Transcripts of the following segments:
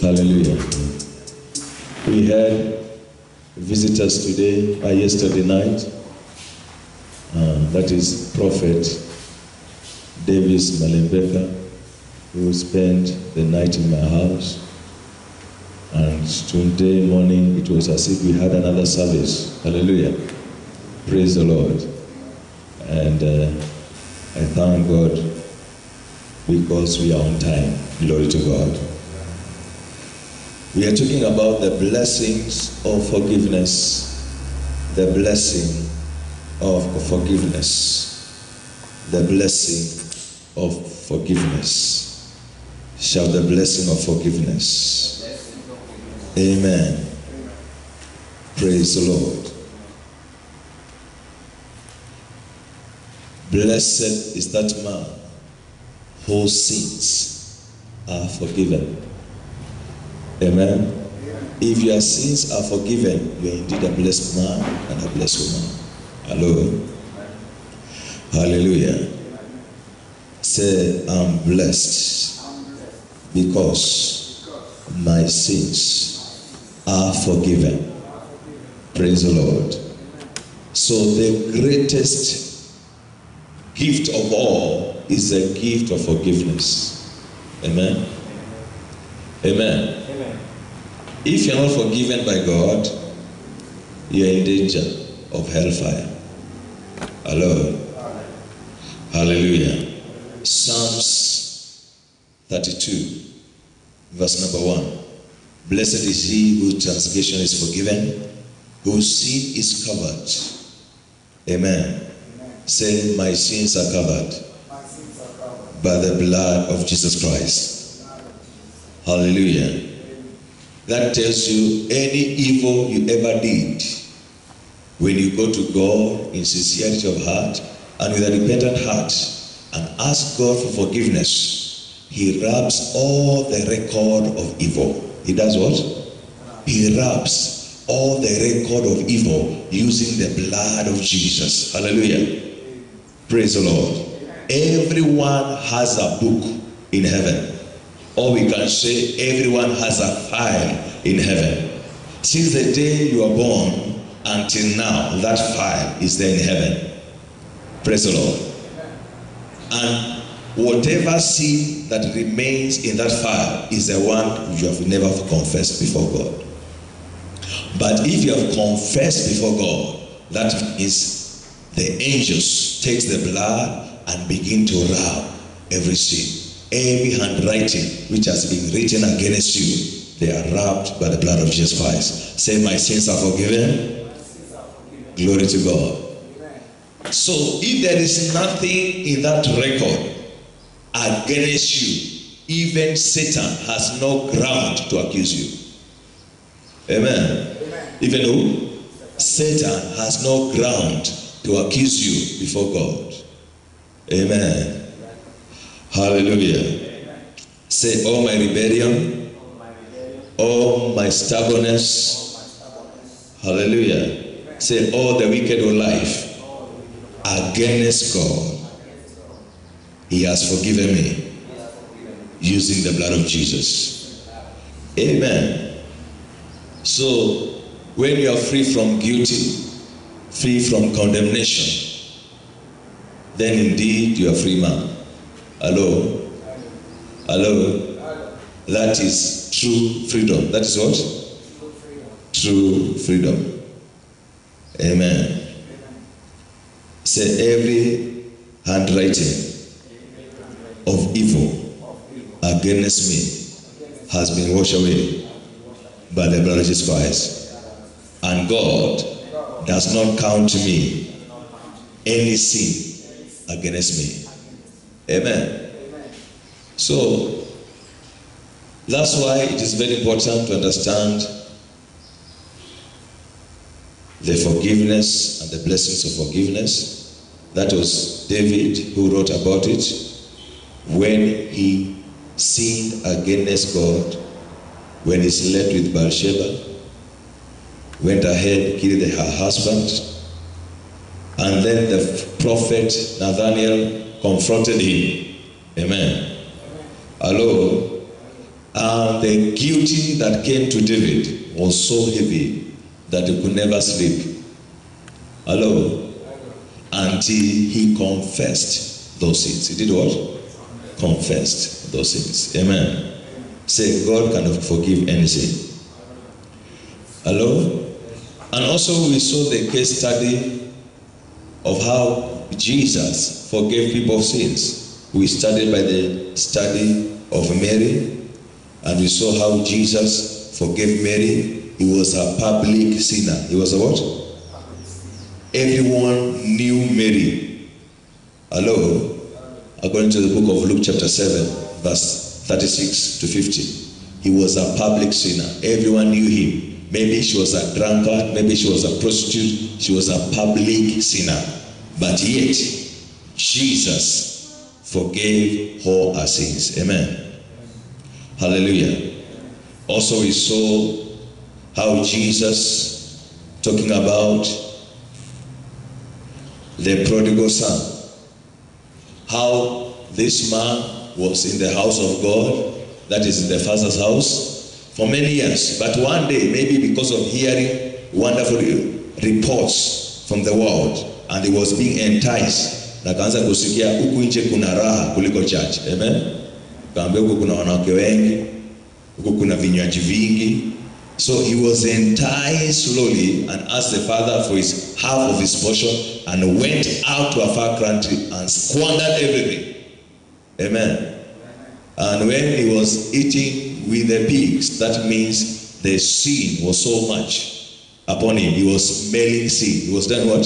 Hallelujah. We had visitors today, yesterday night. That is Prophet Davis Malembeka, who spent the night in my house. And today morning, it was as if we had another service. Hallelujah. Praise the Lord. And I thank God because we are on time. Glory to God. We are talking about the blessings of forgiveness. The blessing of forgiveness. The blessing of forgiveness. Shout the blessing of forgiveness. Amen. Praise the Lord. Blessed is that man whose sins are forgiven. Amen. If your sins are forgiven, you are indeed a blessed man and a blessed woman. Hello. Hallelujah. Say, I'm blessed because my sins are forgiven. Praise the Lord. So the greatest gift of all is the gift of forgiveness. Amen. Amen. Amen. If you're not forgiven by God, you're in danger of hellfire. Hello. Hallelujah. Psalms 32, verse number 1. Blessed is he whose transgression is forgiven, whose sin is covered. Amen. Say, my sins are covered by the blood of Jesus Christ. Hallelujah. That tells you any evil you ever did, when you go to God in sincerity of heart and with a repentant heart and ask God for forgiveness, he rubs all the record of evil. He does what? He rubs all the record of evil using the blood of Jesus. Hallelujah. Praise the Lord. Everyone has a book in heaven. Or we can say everyone has a file in heaven. Since the day you are born until now, that file is there in heaven. Praise the Lord. And whatever sin that remains in that file is the one you have never confessed before God. But if you have confessed before God, that means the angels take the blood and begin to rub every sin. Every handwriting which has been written against you, they are rubbed by the blood of Jesus Christ. Say, my sins are forgiven. Glory to God. So if there is nothing in that record against you, even Satan has no ground to accuse you. Amen. Even who? Satan has no ground to accuse you before God. Amen. Hallelujah. Say, all my rebellion, all my stubbornness. Hallelujah. Say, all the wicked of life against God, he has forgiven me using the blood of Jesus. Amen. So when you are free from guilty, free from condemnation, then indeed you are a free man. Hello? Hello? That is true freedom. That is what? True freedom. Amen. Say, every handwriting of evil against me has been washed away by the blood of Jesus Christ. And God does not count to me any sin against me. Amen. So that's why it is very important to understand the forgiveness and the blessings of forgiveness. That was David who wrote about it when he sinned against God, when he slept with Bathsheba, went ahead, killed her husband, and then the prophet Nathaniel confronted him. Amen. Hello. And the guilty that came to David was so heavy that he could never sleep. Hello? Until he confessed those sins. He did what? Confessed those sins. Amen. Say, God can forgive any sin. Hello? And also we saw the case study of how Jesus forgave people's sins. We studied by the study of Mary, and we saw how Jesus forgave Mary. He was a public sinner. He was a what? Everyone knew Mary. Hello? According to the book of Luke chapter 7, verse 36 to 50. He was a public sinner. Everyone knew him. Maybe she was a drunkard, maybe she was a prostitute, she was a public sinner. But yet, Jesus forgave all her sins. Amen. Hallelujah. Also we saw how Jesus, talking about the prodigal son, how this man was in the house of God, that is in the Father's house, for many years. But one day, maybe because of hearing wonderful reports from the world, and he was being enticed, na kaanza kusikia huku nje kuna raha kuliko church. Amen. Kaambia huku kuna wanawake wengi, huku kuna vinywaji vingi. So he was enticed slowly and asked the father for his half of his portion, and went out to a far country and squandered everything. Amen. And when he was eating with the pigs, that means the sin was so much upon him. He was smelling sin. He was done what?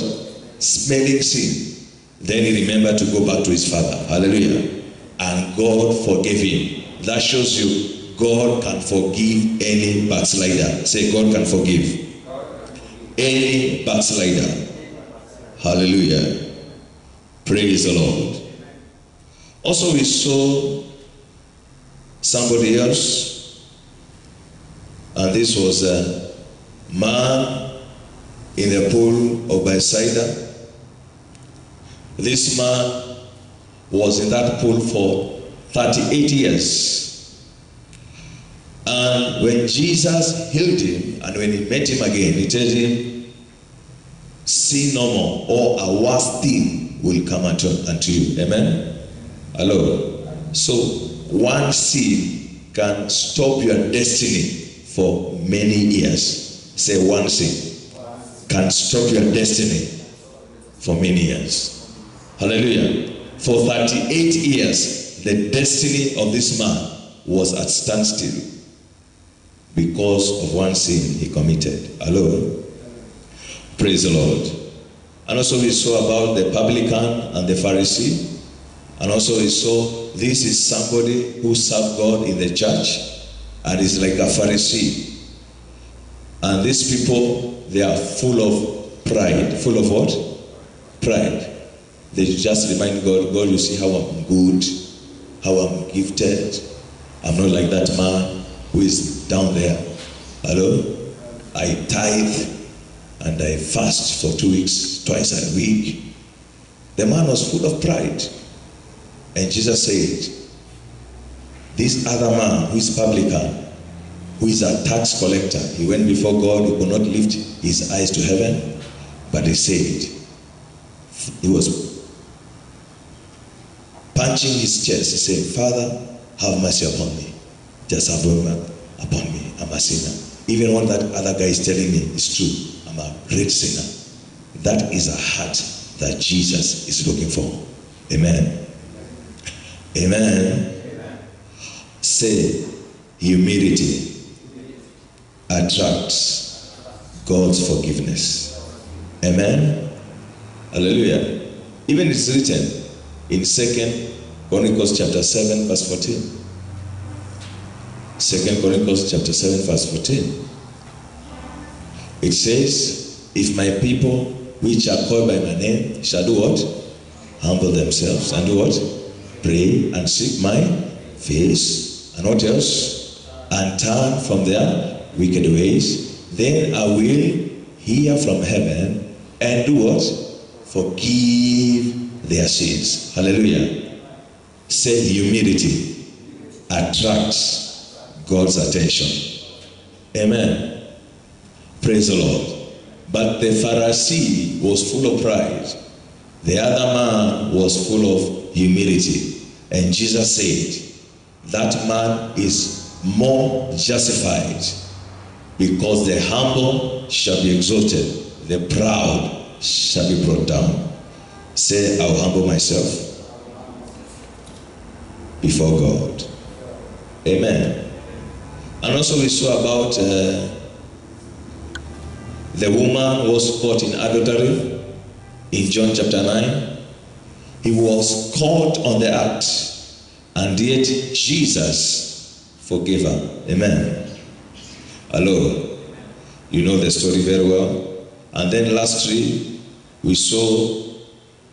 Smelling sin. Then he remembered to go back to his father. Hallelujah. And God forgave him. That shows you God can forgive any backslider. Say, God can forgive any backslider. Hallelujah. Praise the Lord. Also we saw somebody else, and this was a man in the pool of Bethesda. This man was in that pool for 38 years. And when Jesus healed him, and when he met him again, he told him, sin no more, or a worse thing will come unto you. Amen? Hello? So, one sin can stop your destiny for many years. Say, one sin can stop your destiny for many years. Hallelujah. For 38 years, the destiny of this man was at standstill because of one sin he committed. Hello? Praise the Lord. And also we saw about the publican and the Pharisee. And also we saw this is somebody who served God in the church and is like a Pharisee. And these people, they are full of pride. Full of what? Pride. They just remind God, God, you see how I'm good, how I'm gifted. I'm not like that man who is down there. Hello? I tithe and I fast for 2 weeks, twice a week. The man was full of pride. And Jesus said, this other man who is publican, who is a tax collector, he went before God, he could not lift his eyes to heaven, but he said, he was punching his chest. He said, Father, have mercy upon me. Just have mercy upon me. I'm a sinner. Even what that other guy is telling me is true. I'm a great sinner. That is a heart that Jesus is looking for. Amen. Amen. Amen. Say, humility attracts God's forgiveness. Amen. Hallelujah. Even it's written in 2 Chronicles chapter 7 verse 14. 2 Chronicles chapter 7 verse 14. It says, if my people which are called by my name shall do what? Humble themselves and do what? Pray and seek my face. And what else? And turn from their wicked ways. Then I will hear from heaven and do what? Forgive their sins. Hallelujah. Say, humility attracts God's attention. Amen. Praise the Lord. But the Pharisee was full of pride. The other man was full of humility. And Jesus said, that man is more justified, because the humble shall be exalted, the proud shall be brought down. Say, I'll humble myself before God. Amen. And also we saw about the woman who was caught in adultery in John chapter 9. He was caught on the act, and yet Jesus forgave her. Amen. Hello. You know the story very well. And then lastly, we saw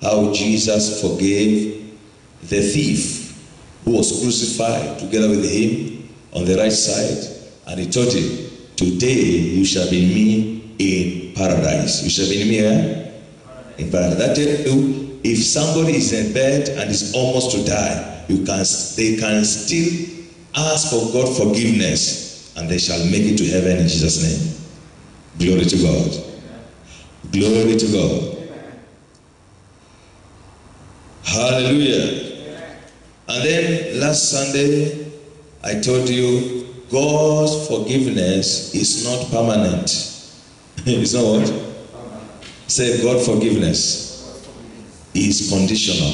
how Jesus forgave the thief who was crucified together with him on the right side. And he told him, today you shall be me in paradise. You shall be me in paradise. That tells you, if somebody is in bed and is almost to die, they can still ask for God forgiveness, and they shall make it to heaven in Jesus' name. Glory to God. Glory to God. Hallelujah. And then last Sunday, I told you, God's forgiveness is not permanent. It's not what? Say, God forgiveness is conditional.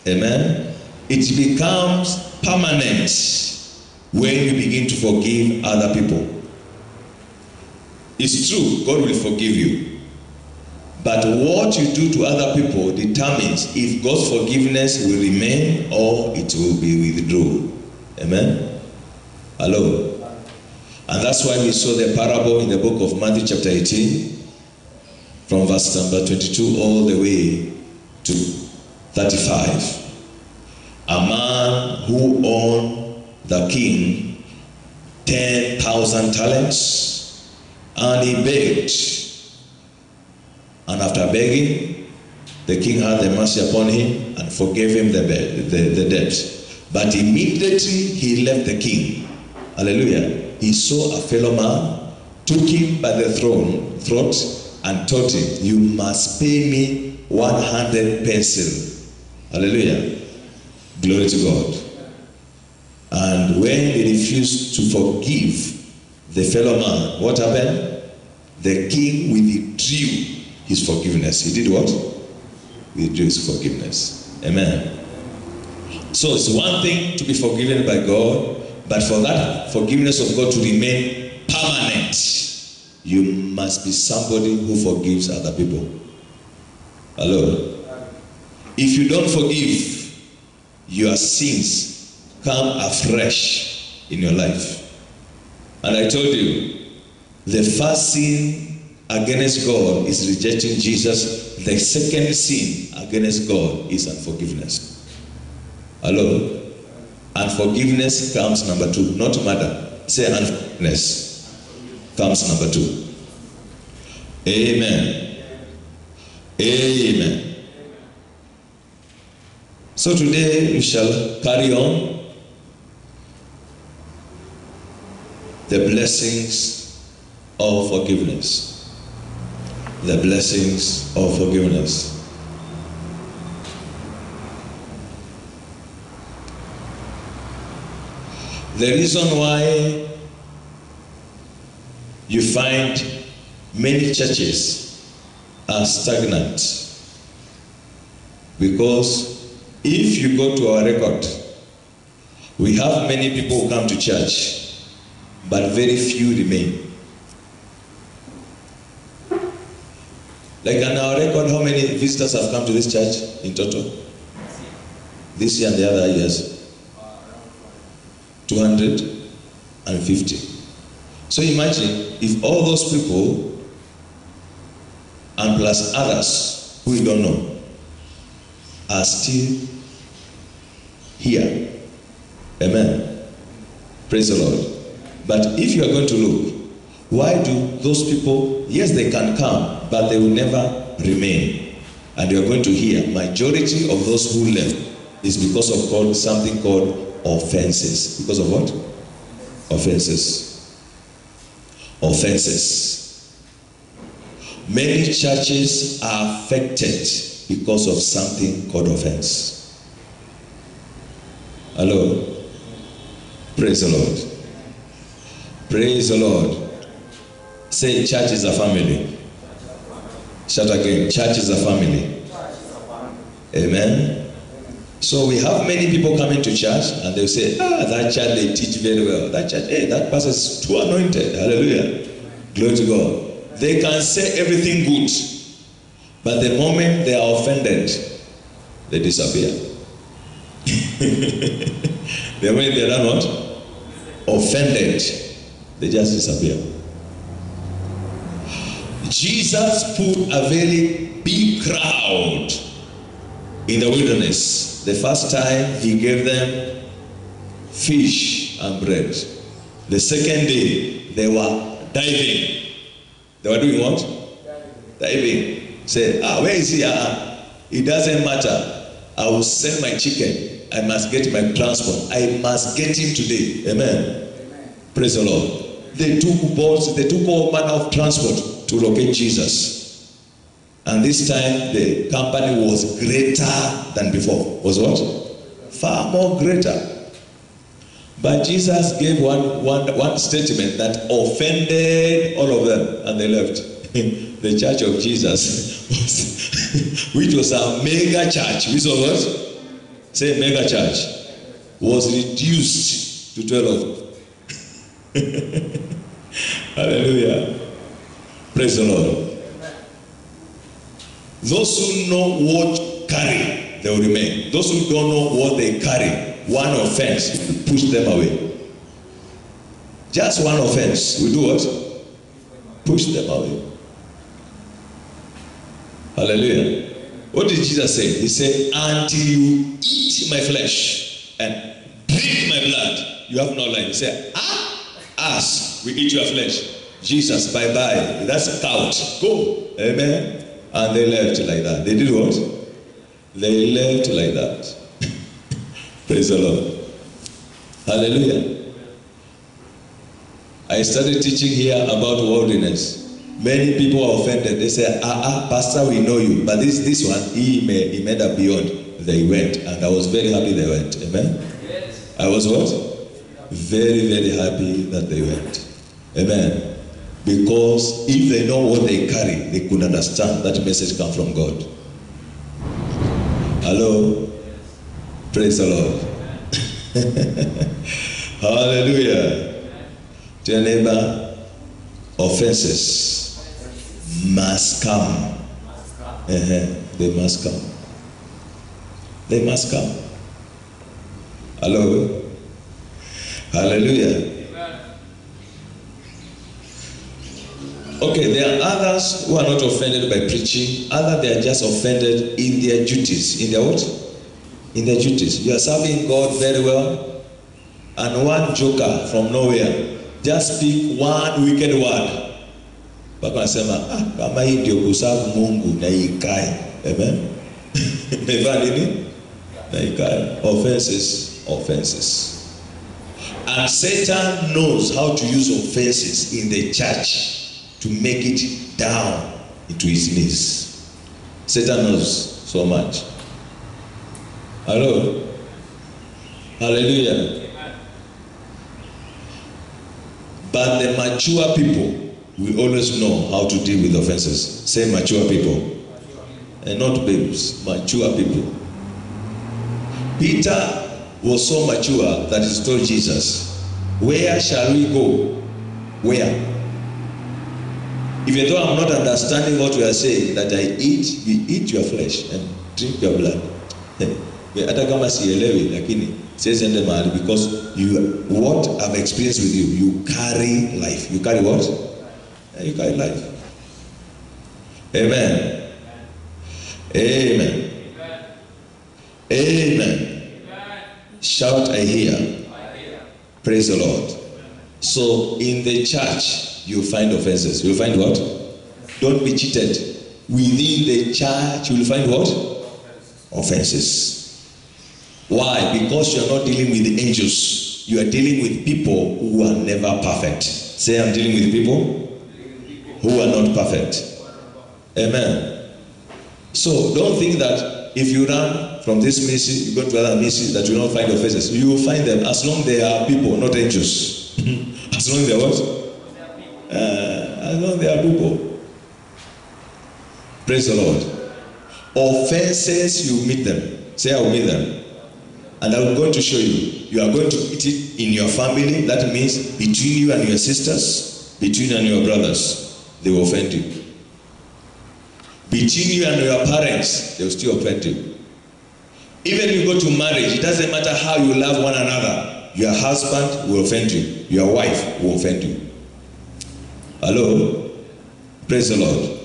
Amen. It becomes permanent when you begin to forgive other people. It's true, God will forgive you. But what you do to other people determines if God's forgiveness will remain or it will be withdrawn. Amen. Hello. And that's why we saw the parable in the book of Matthew chapter 18, from verse number 22 all the way to 35. A man who owned the king 10,000 talents, and he begged. And after begging, the king had the mercy upon him and forgave him the debt. But immediately he left the king. Hallelujah. He saw a fellow man, took him by the throat, and told him, you must pay me 100 pesos. Hallelujah. Glory to God. And when he refused to forgive the fellow man, what happened? The king withdrew his forgiveness. He did what? Withdrew his forgiveness. Amen. So it's one thing to be forgiven by God, but for that forgiveness of God to remain permanent, you must be somebody who forgives other people. Hello. If you don't forgive, your sins come afresh in your life. And I told you, the first sin against God is rejecting Jesus. The second sin against God is unforgiveness. Hello? Unforgiveness comes number 2, not murder. Say unforgiveness comes number 2. Amen. Amen. So today we shall carry on the blessings of forgiveness. The blessings of forgiveness. The reason why you find many churches are stagnant, because if you go to our record, we have many people who come to church, but very few remain. Like on our record, how many visitors have come to this church in total? This year and the other years? 250. So imagine if all those people, and plus others who we don't know, are still here. Amen. Praise the Lord. But if you are going to look, why do those people, yes, they can come, but they will never remain. And you are going to hear, majority of those who left is because of something called offenses. Because of what? Offenses. Offenses. Many churches are affected because of something called offense. Hello? Praise the Lord. Praise the Lord. Say, church is a family. Shout again, church is a family. Amen. So we have many people coming to church and they'll say, that church, they teach very well. That church, that pastor is too anointed. Hallelujah. Glory to God. They can say everything good, but the moment they are offended, they disappear. The moment they are not offended, they just disappear. Jesus put a very big crowd in the wilderness. The first time he gave them fish and bread. The second day they were diving. They were doing what? Diving. Say, where is he? It doesn't matter. I will send my chicken. I must get my transport. I must get him today. Amen. Amen. Praise the Lord. They took boats, they took all manner of transport to locate Jesus. And this time the company was greater than before. Was what? Far more greater. But Jesus gave one statement that offended all of them, and they left. The church of Jesus was, which was a mega church, which was what? Say mega church, was reduced to 12. Hallelujah. Praise the Lord. Those who know what carry, they will remain. Those who don't know what they carry, one offense, push them away. Just one offense, we do what? Push them away. Hallelujah. What did Jesus say? He said, until you eat my flesh and drink my blood, you have no life. He said, us, we eat your flesh. Jesus, bye-bye. That's a couch. Go. Amen. And they left like that. They did what? They left like that. Praise the Lord. Hallelujah. I started teaching here about worldliness. Many people are offended. They say, pastor, we know you. But this one, he made a beyond. They went. And I was very happy they went. Amen. Yes. I was what? Very, very happy that they went. Amen. Because if they know what they carry, they could understand that message come from God. Hello? Praise the Lord. Hallelujah. To your neighbor, offenses must come. They must come. They must come. Hello? Hallelujah. Okay, there are others who are not offended by preaching. Others, they are just offended in their duties. In their what? In their duties. You are serving God very well, and one joker from nowhere just speak one wicked word. Bakasema, kama hii ndio kusafu Mungu na ikae. Amen. Never nini? Na ikae. Offenses. And Satan knows how to use offenses in the church to make it down into his knees. Satan knows so much. Hello? Hallelujah. But the mature people will always know how to deal with offenses. Say mature people. And not babes. Mature people. Peter was so mature that he told Jesus, where shall we go? Where? Even though I'm not understanding what you are saying, that you eat your flesh and drink your blood. Hata kama sielewi, lakini says ende mahali, because what I've experienced with you carry life. You carry what? You carry life. Amen. Amen. Amen. Shout, I hear. Praise the Lord. So in the church, you find offenses. You find what? Don't be cheated. Within the church, you will find what? Offenses. Why? Because you're not dealing with the angels. you are dealing with people who are never perfect. Say, I'm dealing with people who are not perfect. Amen. So don't think that if you run from this ministry, you go to other ministry, that you will not find offenses. You will find them as long they are people, not angels. As long they are what? As long they are people. Praise the Lord. Offenses, you meet them. Say, I will meet them. And I'm going to show you. You are going to meet it in your family. That means between you and your sisters, between you and your brothers, they will offend you. Between you and your parents, they will still offend you. Even if you go to marriage, it doesn't matter how you love one another. Your husband will offend you. Your wife will offend you. Hello? Praise the Lord.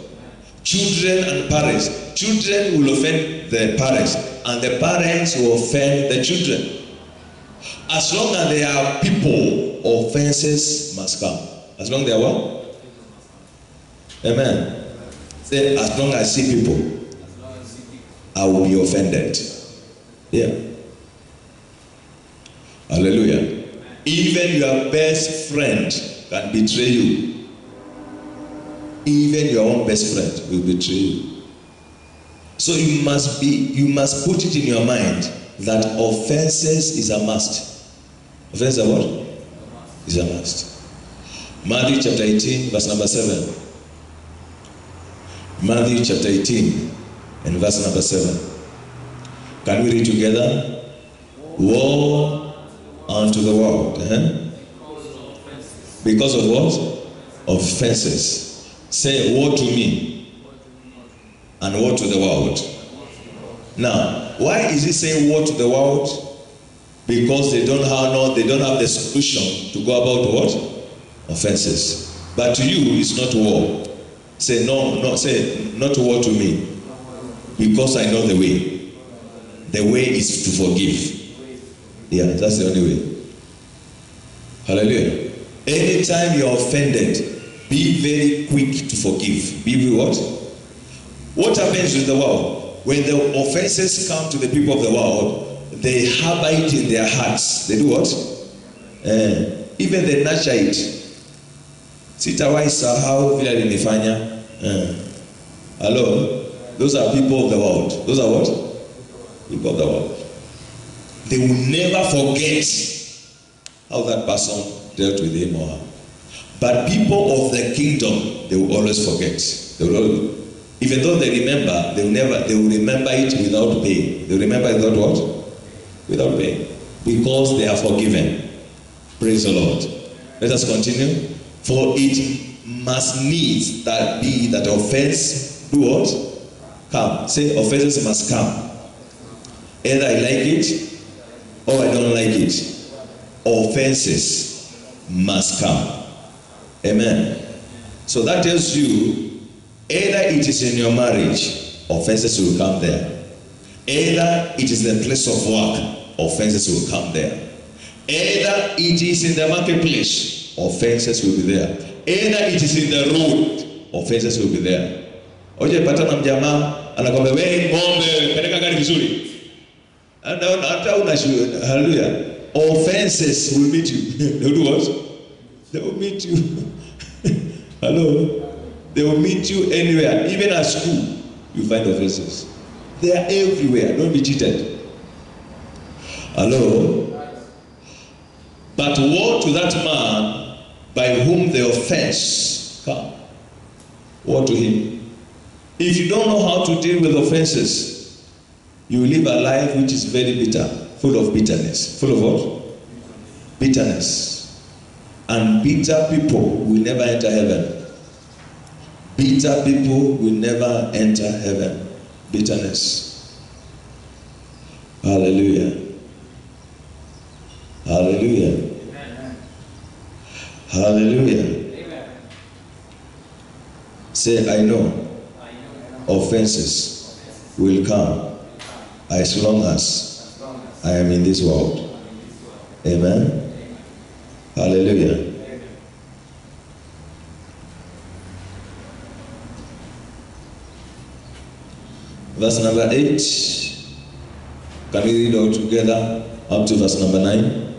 Children and parents. Children will offend their parents, and the parents will offend the children. As long as they are people, offenses must come. As long as they are what? Amen. Say, as long as I see people, I will be offended. Yeah. Hallelujah. Even your best friend can betray you. Even your own best friend will betray you. So you must put it in your mind that offenses is a must. Offenses are what? Is a must. Matthew chapter 18, verse number 7. Matthew chapter 18 and verse number 7. Can we read together? Woe unto the world. Because of what? Offenses. Say, woe to me. And woe to the world. Now, why is he saying woe to the world? Because they don't have the solution to go about what? Offenses. But to you, it's not war. Say say not war to me. Because I know the way. The way is to forgive. Yeah, that's the only way. Hallelujah. Anytime you're offended, be very quick to forgive. Be what? What happens with the world? When the offenses come to the people of the world, they harbor it in their hearts. They do what? Even they nurture it. Sitawahi sahau vile alinifanya. Hello? Those are people of the world. Those are what? People of the world. They will never forget how that person dealt with him or her. But people of the kingdom, they will always forget. They will always, even though they remember, they will remember it without pain. They will remember it without what? Without pain. Because they are forgiven. Praise the Lord. Let us continue. For it must needs that be that offense do what? Come. Say offenses must come. Either I like it or I don't like it. Offenses must come. Amen. So that tells you, either it is in your marriage, offenses will come there. Either it is the place of work, offenses will come there. Either it is in the marketplace, offenses will be there. Either it is in the road, offenses will be there. Oje pata na mjamaa anakwambia wewe ng'ombe peleka gari vizuri. Hata unashuhudia. Hallelujah. Offenses will meet you. They will do what? They will meet you. Hello? They will meet you anywhere, even at school. You find offenses. They are everywhere. Don't be cheated. Hello? But woe to that man by whom the offense come. Woe to him. If you don't know how to deal with offenses, you will live a life which is very bitter, full of bitterness. Full of what? Bitterness. And bitter people will never enter heaven. Bitter people will never enter heaven. Bitterness. Hallelujah. Hallelujah. Amen. Hallelujah. Amen. Say, I know offenses will come as long as I am in this world. Amen. Hallelujah. Verse number 8. Can we read all together up to verse number 9?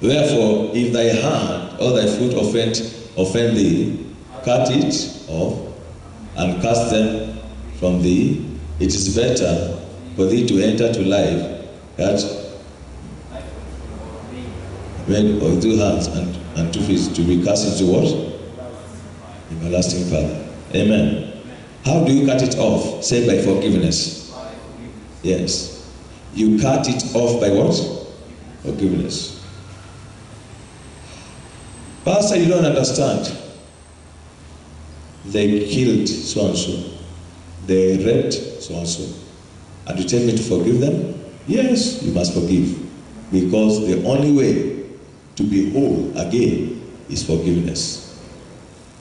Therefore, if thy hand or thy foot offend thee, cut it off and cast them from thee. It is better for thee to enter to life that made of 2 hands and 2 feet to be cast into what? Everlasting fire. Amen. How do you cut it off? Say by forgiveness. Yes. You cut it off by what? Forgiveness. Pastor, you don't understand. They killed so and so. They raped so and so. And you tell me to forgive them? Yes, you must forgive. Because the only way to be whole again is forgiveness.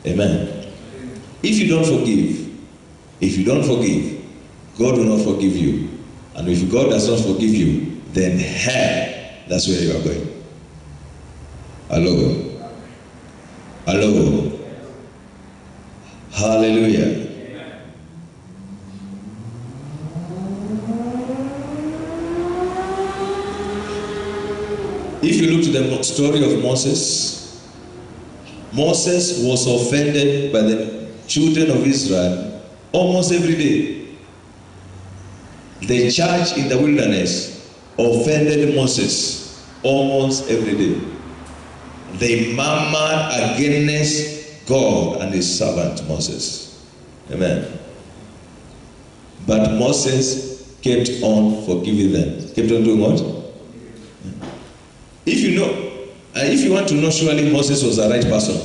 Amen. If you don't forgive, God will not forgive you. And if God does not forgive you, then hell, that's where you are going. Hello. Hello. Hallelujah. If you look to the story of Moses, Moses was offended by the children of Israel almost every day. The church in the wilderness offended Moses almost every day. They murmured against God and his servant Moses. Amen. But Moses kept on forgiving them. Kept on doing what? If you want to know, surely Moses was the right person.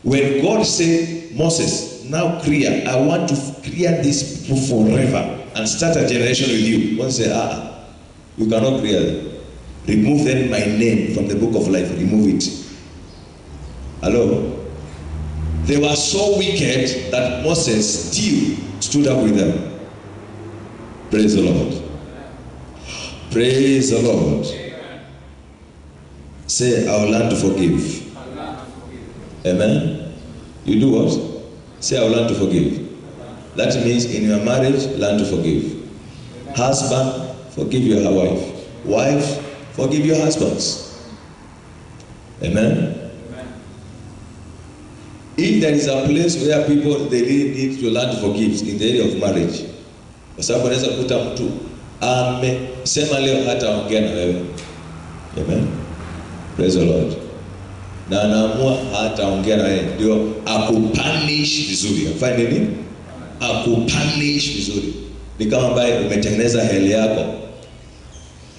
When God said, Moses, now clear, I want to clear these people forever and start a generation with you. Moses said, you cannot clear them. Remove them my name from the book of life. Remove it. Hello? They were so wicked that Moses still stood up with them. Praise the Lord. Praise the Lord. Say, I will learn to forgive. Amen. You do what? Say, I will learn to forgive. That means in your marriage, learn to forgive. Husband, forgive your wife. Wife, forgive your husbands. Amen. If there is a place where people they really need to learn to forgive, in the area of marriage. Kwa sababu anaweza kukuta mtu amesema leo hata ongea na wewe. Amen. Praise the Lord. Na anaamua hata ongea na wewe ndio akupunish vizuri. Afanye nini? Akupunish vizuri. Ni kama ambaye umetengeneza heli yako.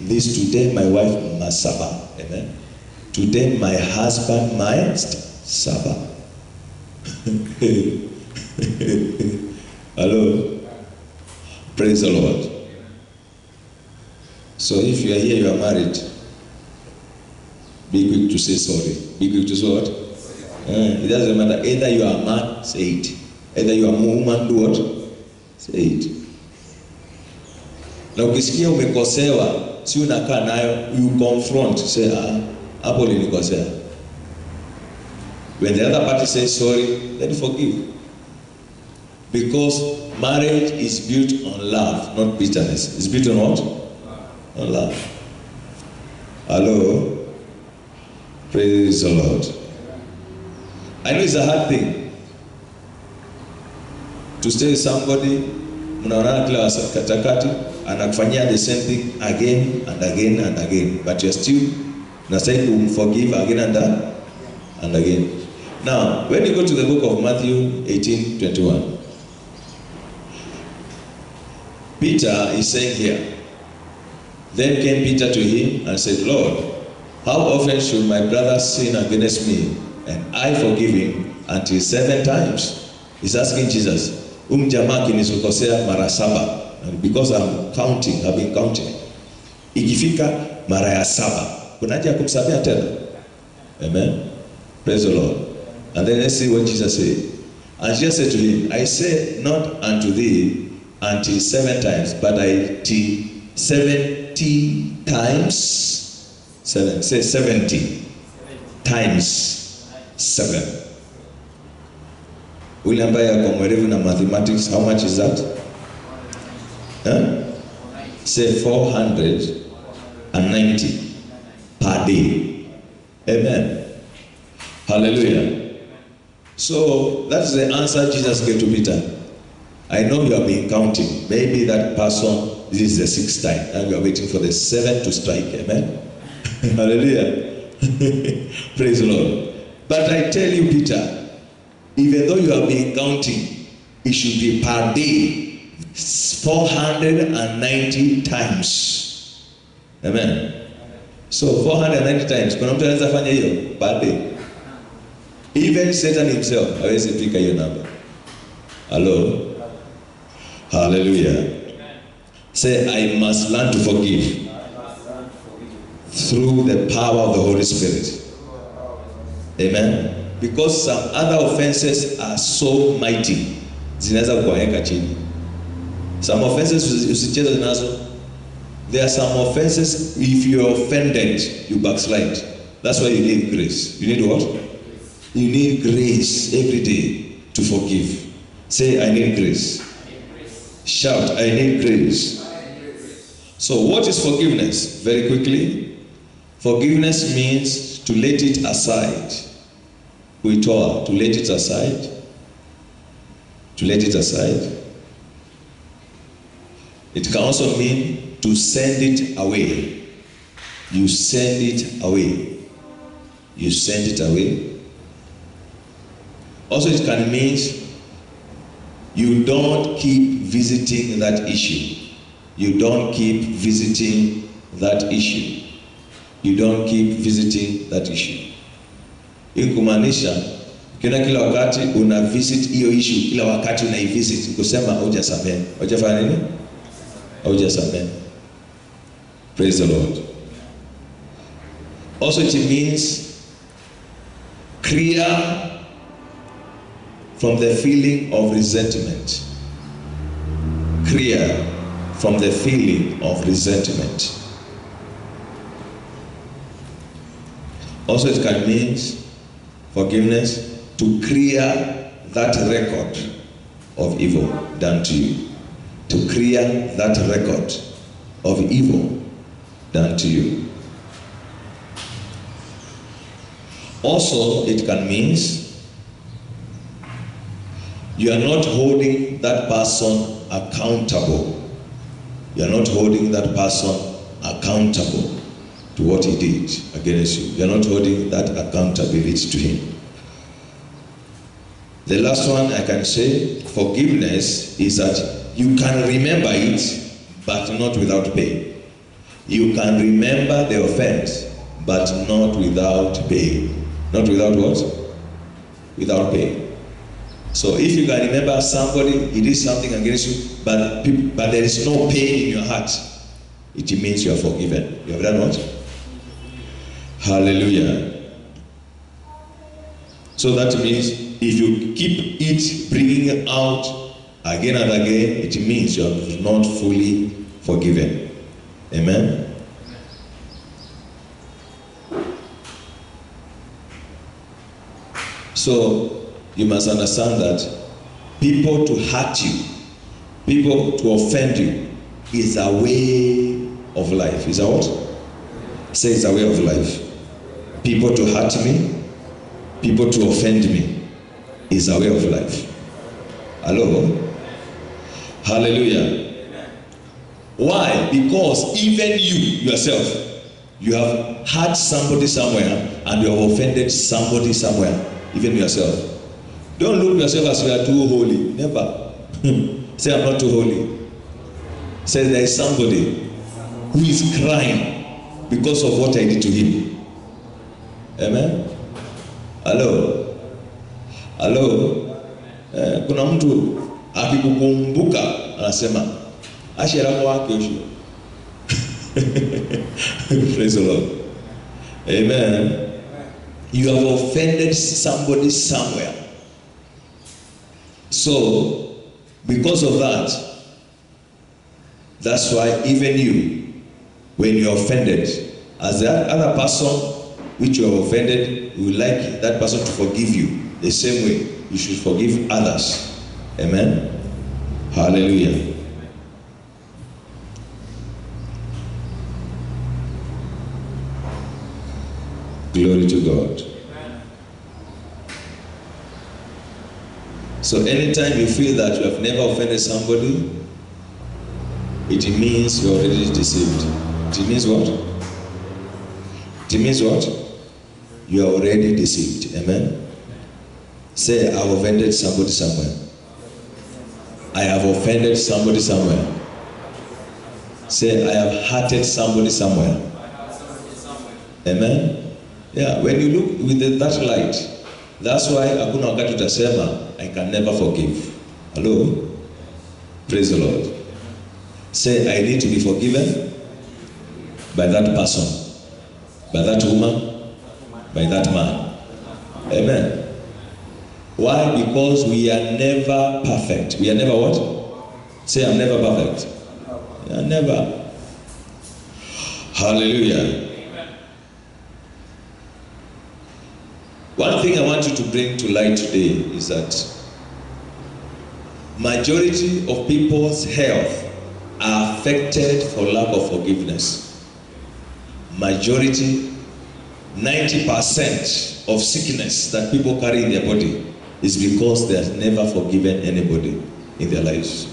This today my wife must suffer. Amen. Today my husband must suffer. Hello. Praise the Lord. So if you are here, you are married, be quick to say sorry. Be quick to say what? It doesn't matter. Either you are a man, say it. Either you are a woman, do what? Say it. Na ukisikia umekosewa, si unakaa nayo, you confront. Say, hapo nilikosea. When the other party says sorry, then forgive. Because marriage is built on love, not bitterness. It's built on what? On love. Hello? Praise the Lord. I know it's a hard thing to stay with somebody, mnaonana kila katakati, anakufanyia the same thing again and again and again. But you're still unastahili kumforgive again and again. Now, when you go to the book of Matthew 18:21, Peter is saying here, then came Peter to him and said, Lord, how often should my brother sin against me and I forgive him until 7 times? He's asking Jesus, jamaa kinisukosea mara 7. And because I'm counting, I've been counting. Ikifika mara ya 7, kuna haja ya kumsamehe tena? Amen. Praise the Lord. And then let's see what Jesus said. And Jesus said to him, I say not unto thee until 7 times, but until 70 times 7. Say 70 times 7. Ule ambaye ako mwerevu na mathematics, how much is that? Say 490 per day. Amen. Hallelujah. So that's the answer Jesus gave to Peter. I know you have been counting. Maybe that person, this is the 6th time, and you are waiting for the 7th to strike. Amen. Hallelujah. Praise the Lord. But I tell you, Peter, even though you have been counting, it should be per day 490 times. Amen. So 490 times. Kuna mtu anaweza fanya hiyo per day. Even Satan himself hawezi fika hiyo number. Hello. Hallelujah. Say, I must learn to forgive through the power of the Holy Spirit. Amen. Because some other offenses are so mighty, zinaweza kuweka chini. Some offenses usicheze nazo. There are some offenses, if you are offended, you backslide. That's why you need grace. You need what? You need grace every day to forgive. Say, I need grace. Shout, I need grace. So what is forgiveness? Very quickly. Forgiveness means to let it aside. Kuitoa, to let it aside. To let it aside. It can also mean to send it away. You send it away. You send it away. Also it can mean you don't keep visiting that issue. You don't keep visiting that issue. You don't keep visiting that issue. Kumaanisha kila wakati una visit hiyo issue, kila wakati unaivisit, kusema hujasamehe. Hujafanya nini? Hujasamehe. Praise the Lord. Also it means clear from the feeling of resentment. Clear from the feeling of resentment. Also it can mean forgiveness, to clear that record of evil done to you. To clear that record of evil done to you. Also it can mean you are not holding that person accountable. You are not holding that person accountable to what he did against you. You are not holding that accountability to him. The last one I can say, forgiveness, is that you can remember it, but not without pain. You can remember the offense, but not without pain. Not without what? Without pain. So if you can remember somebody, he did something against you, but there is no pain in your heart, it means you are forgiven. You have done what? Hallelujah. So that means if you keep it bringing it out again and again, it means you are not fully forgiven. Amen. So you must understand that people to hurt you, people to offend you, is a way of life. Is that what? Say it's a way of life. People to hurt me, people to offend me, is a way of life. Hello? Hallelujah. Why? Because even you yourself, you have hurt somebody somewhere and you have offended somebody somewhere, even yourself. Don't look at yourself as you are too holy. Never. Say, I'm not too holy. Say, there is somebody who is crying because of what I did to him. Amen. Hello. Hello. Kuna mtu akikukumbuka anasema ashera wake usho. Praise the Lord. Amen. You have offended somebody somewhere. So because of that, that's why even you, when you are offended, as that other person which you have offended, you would like that person to forgive you the same way you should forgive others. Amen. Hallelujah. Glory to God. So anytime you feel that you have never offended somebody, it means you're already deceived. It means what? It means what? You are already deceived. Amen? Say, I've offended somebody somewhere. I have offended somebody somewhere. Say, I have hurted somebody somewhere. Amen? Yeah, when you look with that light, that's why hakuna wakati utasema, I can never forgive. Hello? Praise the Lord. Say, I need to be forgiven by that person, by that woman, by that man. Amen. Why? Because we are never perfect. We are never what? Say, I'm never perfect. We are never. Hallelujah. One thing I want you to bring to light today is that majority of people's health are affected for lack of forgiveness. Majority, 90% of sickness that people carry in their body is because they have never forgiven anybody in their lives.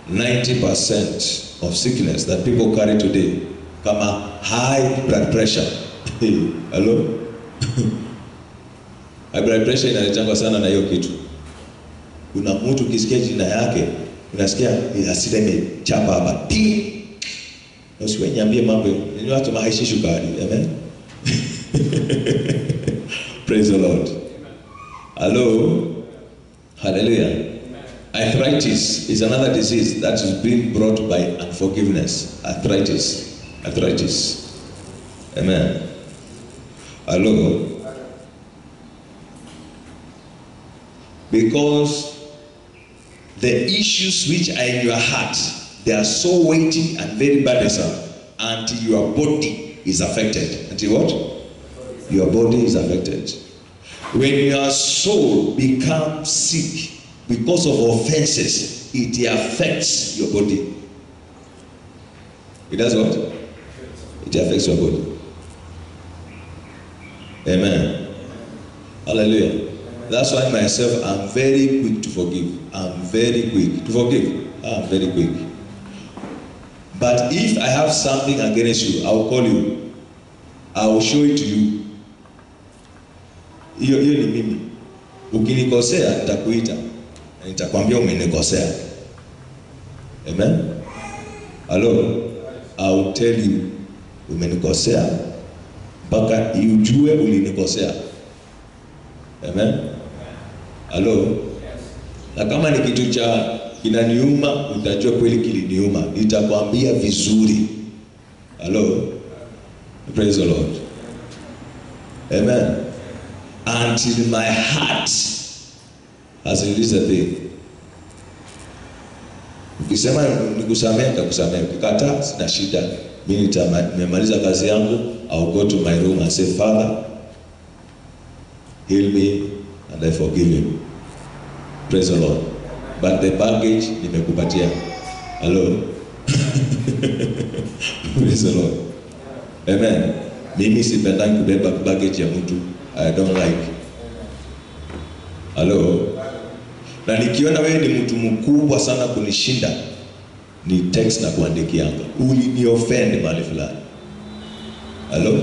90% of sickness that people carry today come a high blood pressure. Hello? High blood pressure inaletangwa sana na hiyo kitu. Kuna mtu ukisikia jina yake, unasikia hasira imechapa hapa. Usiwe niambie mambo, ni watu mahaishi shukari. Amen. Praise the Lord. Hello. Hallelujah. Arthritis is another disease that is being brought by unforgiveness. Arthritis. Amen. Hello. Because the issues which are in your heart, they are so weighty and very burdensome until your body is affected. Until what? Your body is affected. When your soul becomes sick because of offenses, it affects your body. It does what? It affects your body. Amen. Hallelujah. That's why myself, I'm very quick to forgive. I'm very quick to forgive. I'm very quick. But if I have something against you, I will call you. I will show it to you. Hiyo ni mimi. Ukinikosea nitakuita. Nitakwambia umenikosea. Amen. Hello. I will tell you umenikosea mpaka ujue ulinikosea. Amen. Hello. Na kama ni kitu cha kinaniuma, utajua kweli kiliniuma. Nitakwambia vizuri. Hello. Praise the Lord. Amen. Until my heart has released a thing. Ukisema nikusamehe, nitakusamehe. Ukikataa, sina shida. Mimi nimemaliza kazi yangu. I'll go to my room and say, Father, heal me and I forgive him. Praise the Lord. But the baggage nimekupatia. Hello. Praise the Lord. Amen. Mimi sipendangi kubeba baggage ya mtu. I don't like. Hello. Na nikiona wewe ni mtu mkubwa sana kunishinda, ni text na kuandikianga. Ni offend mahali fulani. Hello.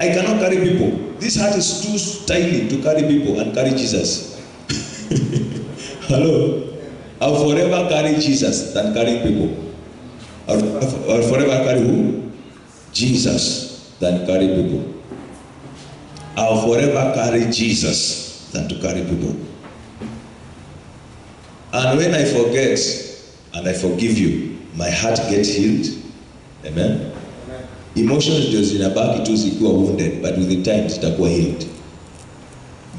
I cannot carry people. This heart is too tiny to carry people and carry Jesus. Hello. I'll forever carry Jesus than carry people. I'll forever carry who? Jesus than carry people. I'll forever carry Jesus than to carry people. And when I forget and I forgive you, my heart gets healed. Amen. Emotions ndio zinabaki tu zikiwa wounded, but with the time zitakuwa healed.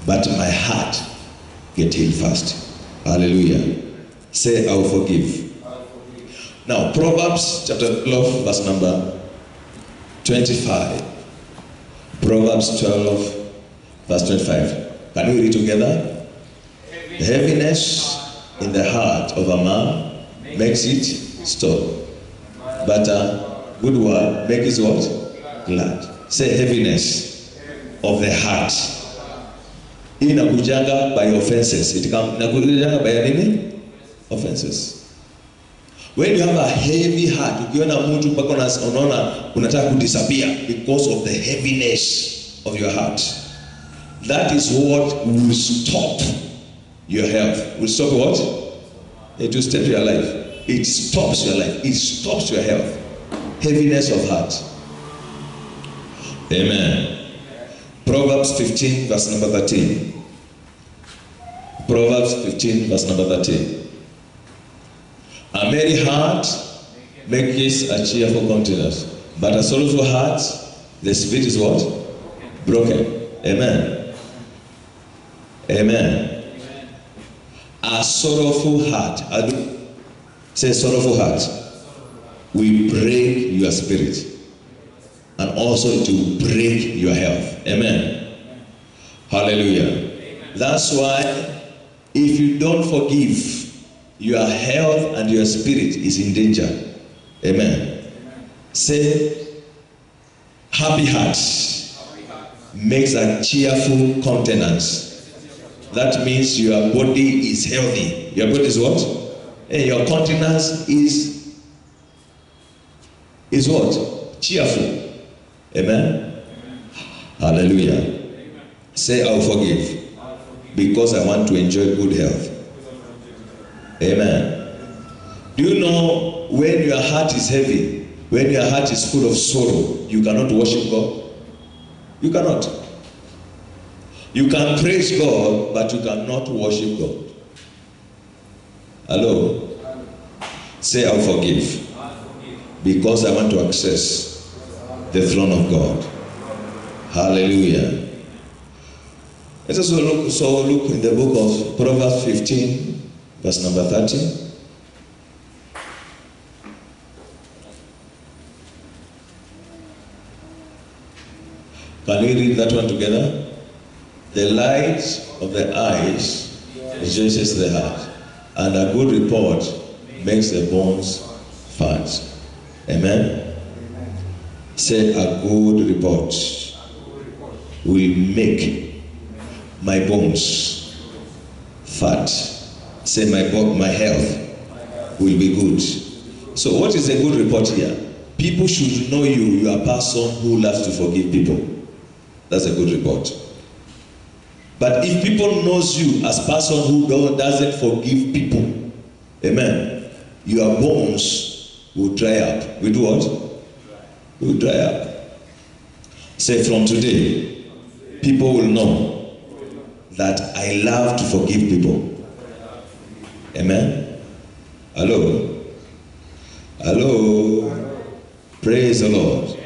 But my heart get healed first. Hallelujah. Say, I will forgive. Now, Proverbs chapter 12, verse number 25. Proverbs 12, verse 25. Can we read together? Heaviness in the heart of a man makes it stop, but Good word make his what? Glad. Say heaviness of the heart. Hii inakujanga by offenses. Inakujanga by nini? Offenses. When you have a heavy heart, ukiona mtu mpaka unaona unataka kudisappear because of the heaviness of your heart. That is what will stop your health. Will stop what? It will stop your life. It stops your life. It stops your health. Heaviness of heart. Amen. Proverbs 15 verse number 13. Proverbs 15 verse number 13. A merry heart makes a cheerful countenance, but a sorrowful heart, the spirit is what? Broken. Amen. Amen. A sorrowful heart. Say sorrowful heart. We break your spirit, and also to break your health. Amen. Hallelujah. That's why if you don't forgive, your health and your spirit is in danger. Amen. Say, happy heart makes a cheerful countenance. That means your body is healthy. Your body is what? And your countenance is what? Cheerful. Amen. Hallelujah. Say, I'll forgive because I want to enjoy good health. Amen. Do you know when your heart is heavy, when your heart is full of sorrow, you cannot worship God? You cannot. You can praise God, but you cannot worship God. Hello? Say, I'll forgive because I want to access the throne of God. Hallelujah. Let us look in the book of Proverbs 15. Verse number 30. Can we read that one together? The light of the eyes rejoices the heart, and a good report makes the bones fat. Amen. Say, a good report will make my bones fat. Say, my health will be good. So what is a good report here? People should know you are a person who loves to forgive people. That's a good report. But if people knows you as a person who doesn't forgive people, amen, your bones will dry up. Will do what? Will dry up. Say, from today, people will know that I love to forgive people. Amen. Hello. Hello. Praise the Lord.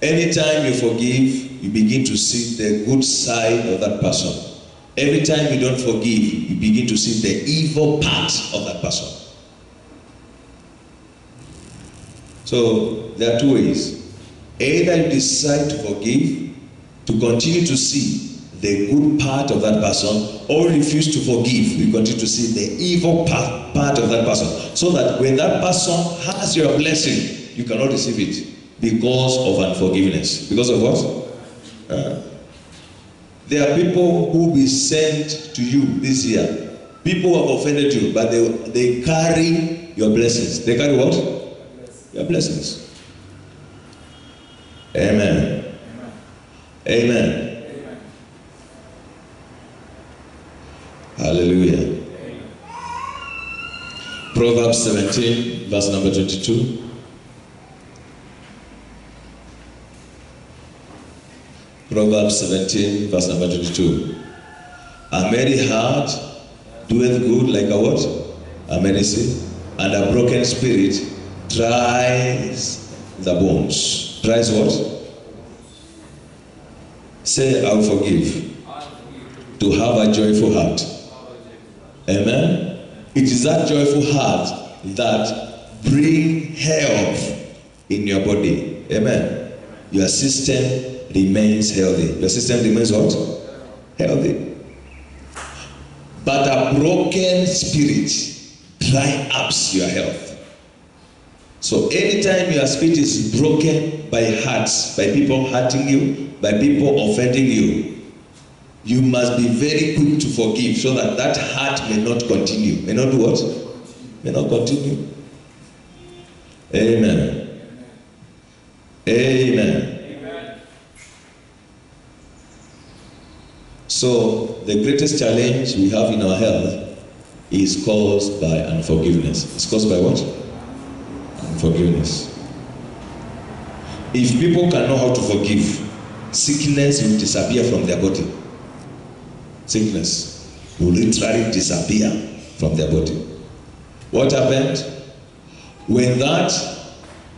Anytime you forgive, you begin to see the good side of that person. Every time you don't forgive, you begin to see the evil part of that person. So there are two ways. Either you decide to forgive, to continue to see the good part of that person, or refuse to forgive, you continue to see the evil part of that person. So that when that person has your blessing, you cannot receive it because of unforgiveness. Because of what? There are people who will be sent to you this year. People who have offended you, but they carry your blessings. They carry what? Your blessings. Amen. Amen. Hallelujah. Proverbs 17, verse number 22. Proverbs 17, verse number 22. A merry heart doeth good like a what? A medicine, and a broken spirit tries the bones. Tries what? Say, I'll forgive. To have a joyful heart. Amen. It is that joyful heart that brings health in your body. Amen. Your system remains healthy. Your system remains what? Healthy. But a broken spirit dry ups your health. So anytime your spirit is broken by hurts, by people hurting you, by people offending you, you must be very quick to forgive so that that hurt may not continue. May not what? May not continue. Amen. Amen. So the greatest challenge we have in our health is caused by unforgiveness. It's caused by what? Unforgiveness. If people can know how to forgive, sickness will disappear from their body. Sickness will literally disappear from their body. What happened? When that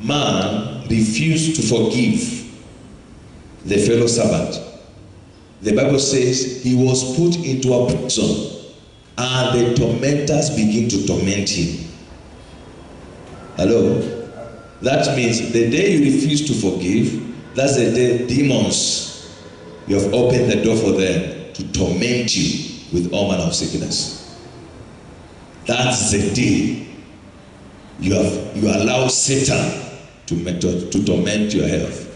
man refused to forgive the fellow servant, the Bible says he was put into a prison and the tormentors begin to torment him. Hello? That means the day you refuse to forgive, that's the day demons, you have opened the door for them to torment you with all manner of sickness. That's the day you allow Satan to torment your health.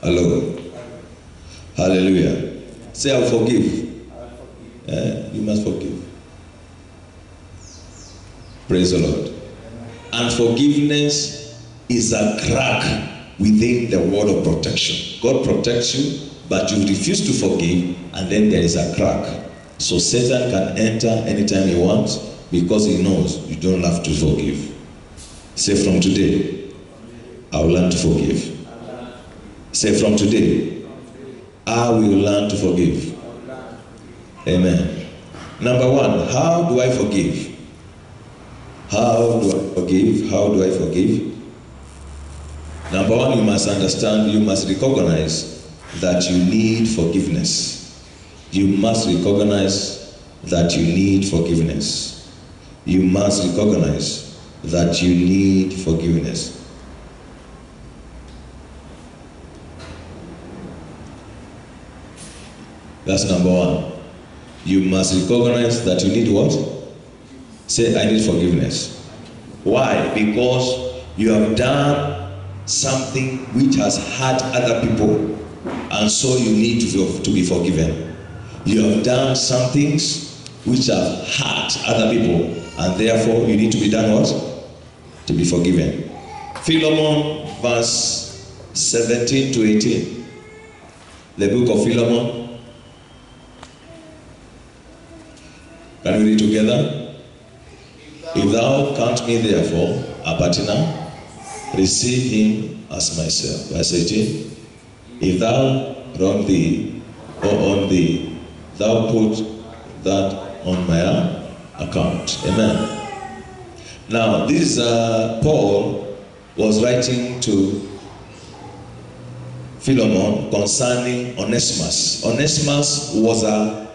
Hello. Hallelujah. Say, I'll forgive. You must forgive. Praise the Lord. And forgiveness is a crack within the wall of protection. God protects you, but you refuse to forgive, and then there is a crack. So Satan can enter anytime he wants because he knows you don't have to forgive. Say, from today, I will learn to forgive. Say, from today, I will learn to forgive. Amen. Number one, how do I forgive? How do I forgive? How do I forgive? Number one, you must understand, you must recognize that you need forgiveness. You must recognize that you need forgiveness. You must recognize that you need forgiveness. That's number one. You must recognize that you need what? Say, I need forgiveness. Why? Because you have done something which has hurt other people, and so you need to be forgiven. You have done some things which have hurt other people, and therefore you need to be done what? To be forgiven. Philemon verse 17 to 18. The book of Philemon. Can we read together? If thou count me therefore a partner, receive him as myself. Verse 18. If thou wrong thee or on thee, thou put that on my account. Amen. Now this Paul was writing to Philemon concerning Onesimus. Onesimus was a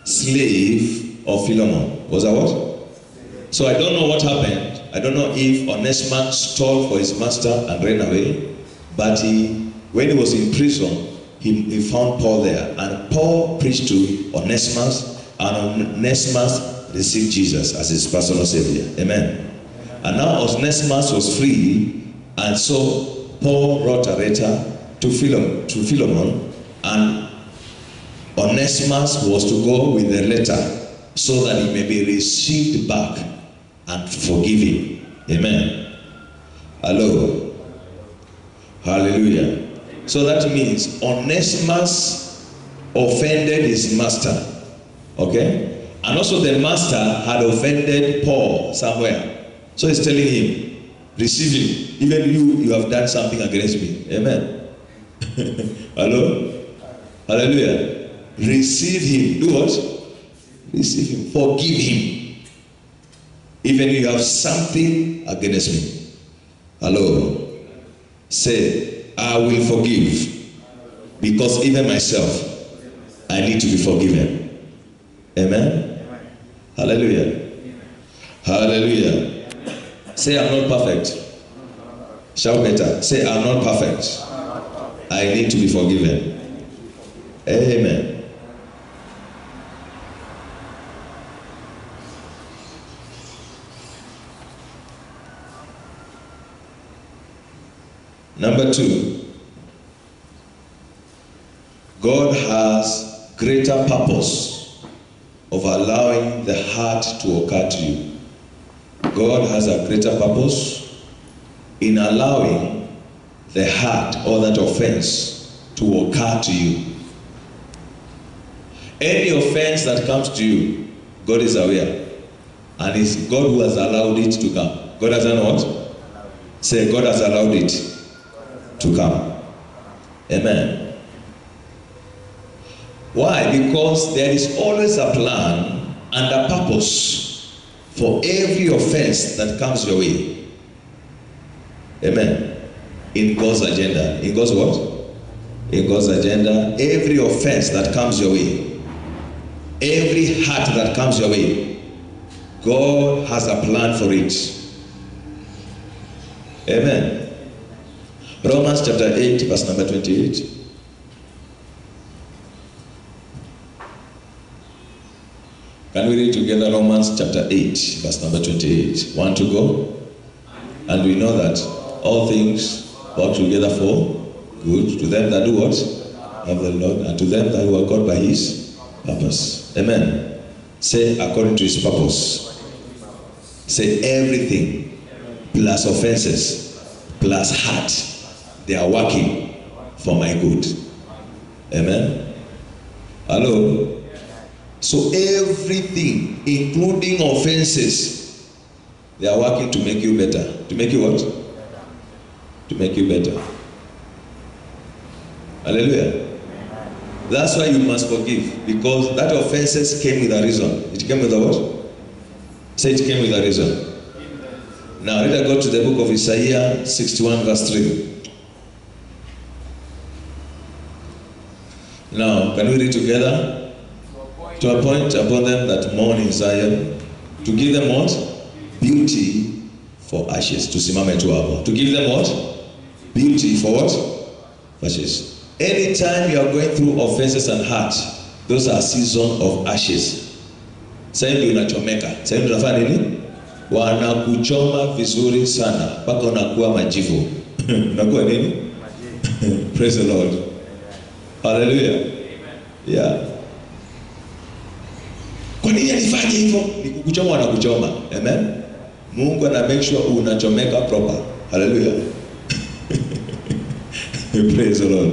slave of Philemon. Was that what? So I don't know what happened. I don't know if Onesimus stole for his master and ran away, but when he was in prison, he found Paul there, and Paul preached to Onesimus, and Onesimus received Jesus as his personal savior. Amen. And now Onesimus was free, and so Paul wrote a letter to Philemon, and Onesimus was to go with the letter so that he may be received back and forgive him. Amen. Hello. Hallelujah. So that means Onesimus offended his master. Okay? And also the master had offended Paul somewhere. So he's telling him, receive him. Even you have done something against me. Amen. Hello? Hallelujah. Receive him. Do what? Receive him. Forgive him. Even you have something against me. Hello. Say, I will forgive. Because even myself, I need to be forgiven. Amen. Hallelujah. Hallelujah. Say, I'm not perfect. Shout better. Say, I'm not perfect. I need to be forgiven. Amen. Number 2, God has greater purpose of allowing the heart to occur to you. God has a greater purpose in allowing the heart or that offense to occur to you. Any offense that comes to you, God is aware. And it's God who has allowed it to come. God has done what? Say, God has allowed it to come. Amen. Why? Because there is always a plan and a purpose for every offense that comes your way. Amen. In God's agenda. In God's what? In God's agenda. Every offense that comes your way, every heart that comes your way, God has a plan for it. Amen. Romans chapter 8, verse number 28. Can we read together Romans chapter 8, verse number 28? Want to go? And we know that all things work together for good to them that do what? Of the Lord, and to them that who are called by his purpose. Amen. Say, according to his purpose. Say, everything plus offenses plus heart, they are working for my good. Amen. Hello. So everything, including offenses, they are working to make you better. To make you what? To make you better. Hallelujah. That's why you must forgive, because that offenses came with a reason. It came with a what? Say it came with a reason. Now let us go to the book of Isaiah 61 verse 3. Now, can we read together? To appoint upon them that mourn in Zion, to give them what? Beauty for ashes. To simame tu hapo. To give them what? Beauty for what? For ashes. Anytime you are going through offenses and hurt, those are season of ashes. Sasa hivi unachomeka. Sasa hivi unafanya nini? Wanakuchoma vizuri sana mpaka unakuwa majivu. Unakuwa nini? Praise the Lord. Hallelujah. Yeah. Kwa nini alifanya hivyo? Ni kukuchoma, wanakuchoma. Amen. Mungu ana make sure unachomeka proper. Hallelujah. Praise the Lord.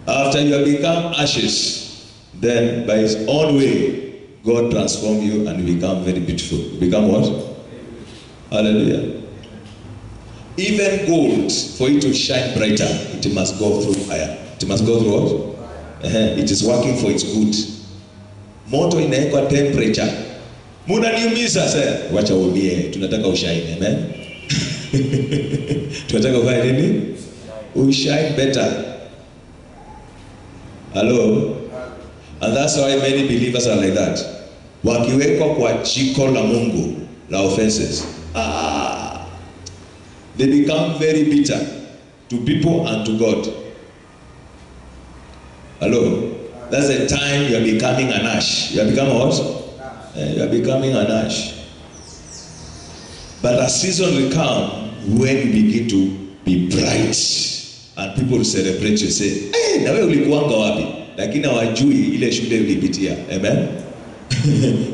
After you have become ashes, then by his own way, God transform you and you become very beautiful. You become what? Hallelujah. Even gold, for it to shine brighter, it must go through fire. It must go through what? It is working for its good. Moto inaekwa temperature. Munaniumiza sasa. Wacha uumie. Tunataka ushine. Amen. Tunataka ufanye nini? Ushine better. Hello. And that's why many believers are like that. Wakiwekwa kwa jiko la Mungu la offenses. They become very bitter to people and to God. Hello. That's the time you are becoming an ash. You are becoming what? You are becoming an ash. But a season will come when you begin to be bright. And people will celebrate you, say, hey, na wewe ulikuanga wapi? Lakini hawajui ile shule ulipitia. Amen?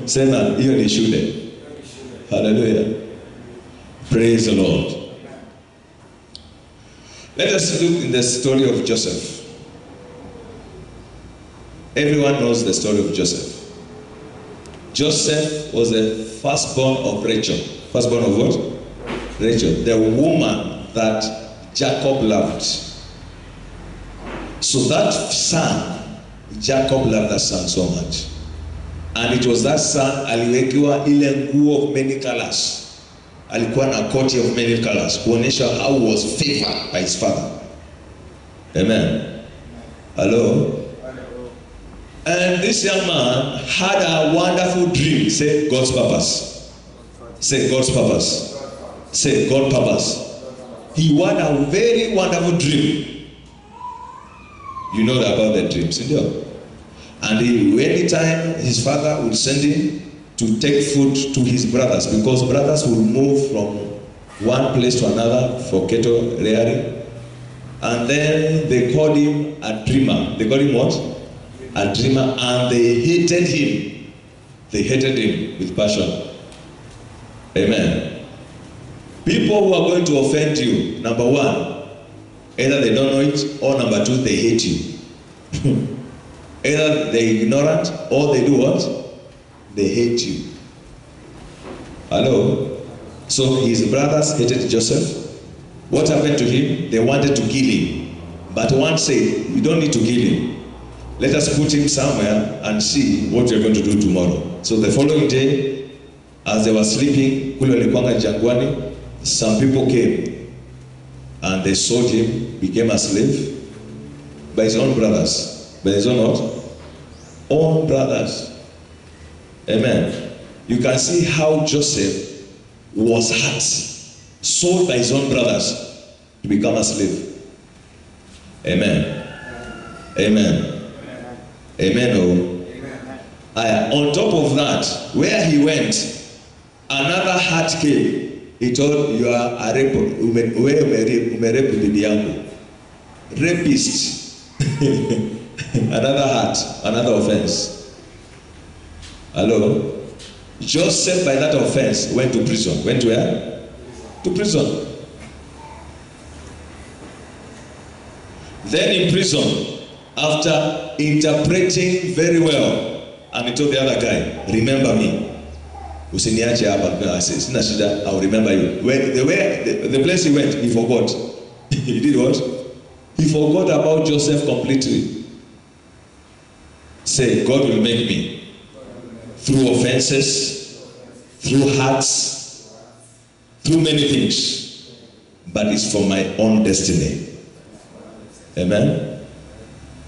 Sema, hiyo ni shule. Hallelujah. Praise the Lord. Let us look in the story of Joseph. Everyone knows the story of Joseph. Joseph was the firstborn of Rachel. Firstborn of what? Rachel. The woman that Jacob loved. So that son, Jacob loved that son so much. And it was that son aliwekewa ile nguo of many colors. Alikuwa na koti of many colors. Kuonesha how he was favored by his father. Amen. Hello? And this young man had a wonderful dream. Say God's purpose. Say God's purpose. Say God's purpose. He had a very wonderful dream. You know about the dreams, isn't it? And anytime his father would send him to take food to his brothers, because brothers would move from one place to another for cattle rearing. And then they called him a dreamer. They called him what? A dreamer. And they hated him. They hated him with passion. Amen. People who are going to offend you, number one, either they don't know it, or number two, they hate you. Either they're ignorant, or they do what? They hate you. Hello? So his brothers hated Joseph. What happened to him? They wanted to kill him. But one said, you don't need to kill him. Let us put him somewhere and see what you're going to do tomorrow. So the following day, as they were sleeping, some people came and they sold him, became a slave by his own brothers. By his own what? Own brothers. Amen. You can see how Joseph was hurt, sold by his own brothers to become a slave. Amen. Amen. Amen. Oh. On top of that, where he went, another heart came. He told, you are a rapist. Another heart, another offense. Hello? Joseph, by that offense, went to prison. Went where? To prison. Then in prison, after interpreting very well, and he told the other guy, remember me. Usiniache hapa, sina shida, I'll remember you. When the place he went, he forgot. He did what? He forgot about Joseph completely. Say, God will make me. Through offenses, through hurts, through many things. But it's for my own destiny. Amen.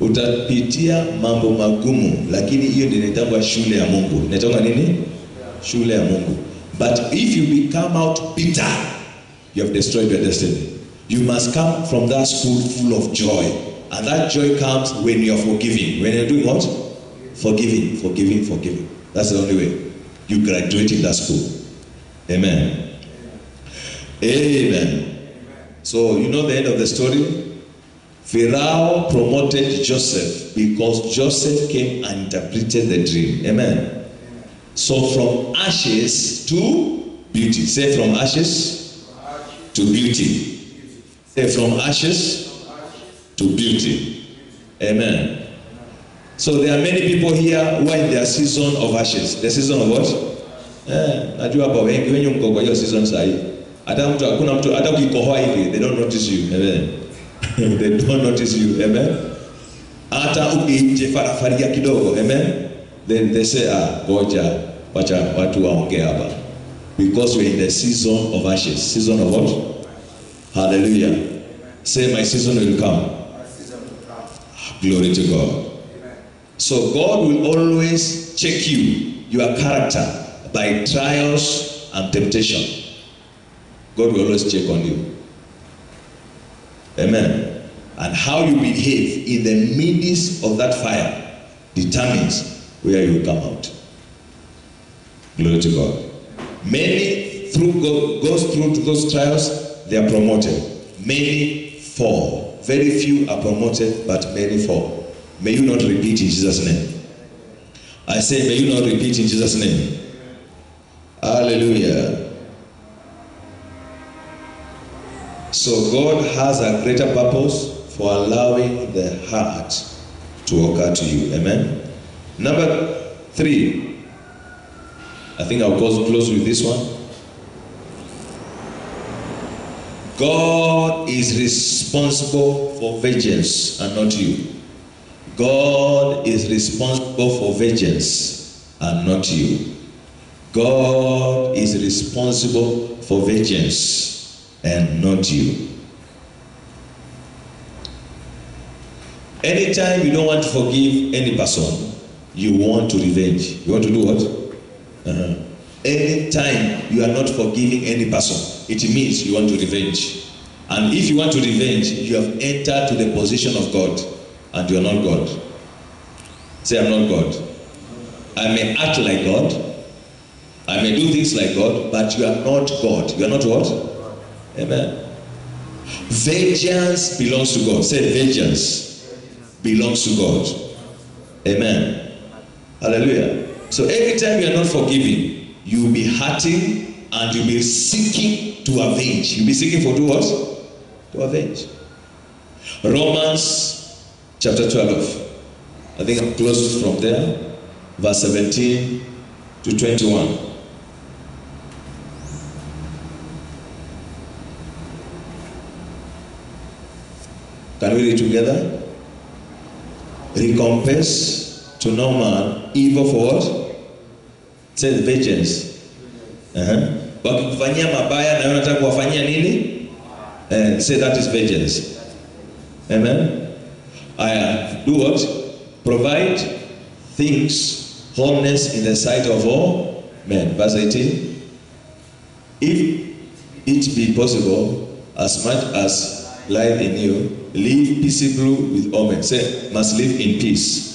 Utapitia mambo magumu, lakini hiyo ndio inaitwa shule ya Mungu. Inaitwa nini? Shule ya Mungu. But if you become out bitter, you have destroyed your destiny. You must come from that school full of joy. And that joy comes when you are forgiving. When you're doing what? Forgiving, forgiving, forgiving. That's the only way. You graduate in that school. Amen. Amen. So you know the end of the story? Pharaoh promoted Joseph because Joseph came and interpreted the dream. Amen. So from ashes to beauty. Say from ashes to beauty. Say from ashes to beauty. Amen. So there are many people here who are in their season of ashes. The season of what? Najua hapa wengi wenye mko kwa hiyo season sahi. Hata mtu hakuna mtu hata ukikohoa hivi, they don't notice you. Amen. They don't notice you. Amen. Hata ukijifafaria kidogo. Amen. Then they say, ngoja wacha watu waongee hapa. Because we're in the season of ashes. Season of what? Hallelujah. Say, my season will come. Glory to God. So God will always check you, your character, by trials and temptation. God will always check on you. Amen. And how you behave in the midst of that fire determines where you will come out. Glory to God. Many goes through those trials, they are promoted. Many fall. Very few are promoted, but many fall. May you not repeat in Jesus' name. I say, may you not repeat in Jesus' name. Hallelujah. So God has a greater purpose for allowing the heart to occur to you. Amen. Number 3. I think I'll close with this one. God is responsible for vengeance and not you. God is responsible for vengeance and not you. God is responsible for vengeance and not you. Anytime you don't want to forgive any person, you want to revenge. You want to do what? Anytime you are not forgiving any person, it means you want to revenge. And if you want to revenge, you have entered to the position of God. And you are not God. Say, I'm not God. I may act like God. I may do things like God, but you are not God. You are not what? Amen. Vengeance belongs to God. Say, vengeance belongs to God. Amen. Hallelujah. So every time you are not forgiving, you will be hurting and you'll be seeking to avenge. You'll be seeking for what? To avenge. Romans chapter 12. I think I'm close from there. Verse 17 to 21. Can we read together? Recompense to no man evil for what? Say vengeance. Wakikufanyia mabaya na unataka kuwafanyia nini? Say that is vengeance. Amen. I do what? Provide things, wholeness in the sight of all men. Verse 18. If it be possible, as much as life in you, live peaceably with all men. Say, must live in peace.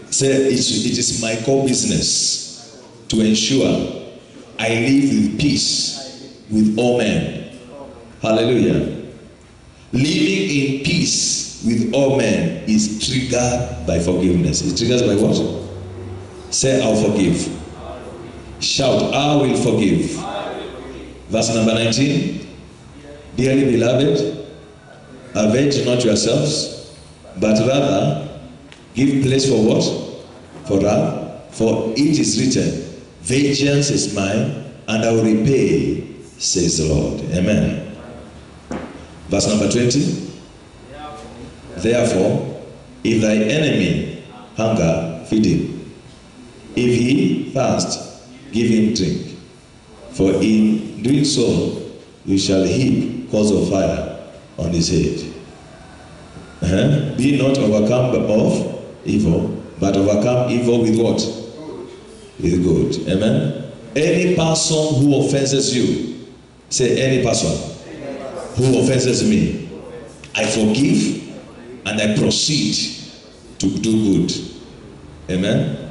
Say, it is my core business to ensure I live with peace with all men. Hallelujah. Living in peace with all men is triggered by forgiveness. It triggers by what? Say, I'll forgive. Shout, I will forgive. Verse number 19. Dearly beloved, avenge not yourselves, but rather give place for what? For wrath. For it is written, vengeance is mine, and I will repay, says the Lord. Amen. Verse number 20. Therefore, if thy enemy hunger, feed him. If he thirst, give him drink. For in doing so, you shall heap coals of fire on his head. Be not overcome of evil, but overcome evil with what? With good. Amen. Any person who offenses you, say, any person who offenses me, I forgive and I proceed to do good. Amen.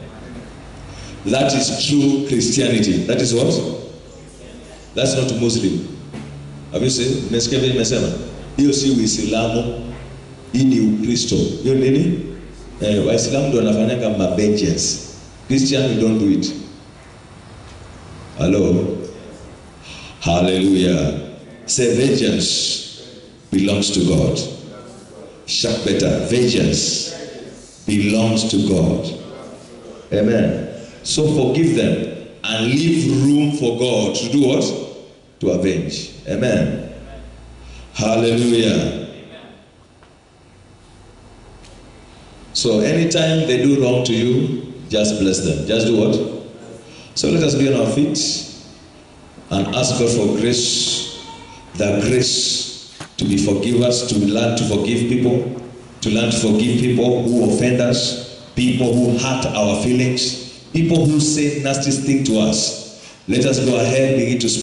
That is true Christianity. That is what? That's not Muslim. Have you seen? Meskevin mesema. Hiyo si Uislamu, hii ni Ukristo. Hiyo nini? Waislamu ndio wanafanya kama vengeance. Christian, we don't do it. Hello. Hallelujah. Say, vengeance belongs to God. Shout better. Vengeance belongs to God. Amen. So forgive them and leave room for God to do what? To avenge. Amen. Hallelujah. So anytime they do wrong to you, just bless them. Just do what? So let us be on our feet and ask God for grace, the grace to be forgivers, to learn to forgive people, to learn to forgive people who offend us, people who hurt our feelings, people who say nasty things to us. Let us go ahead and begin to speak.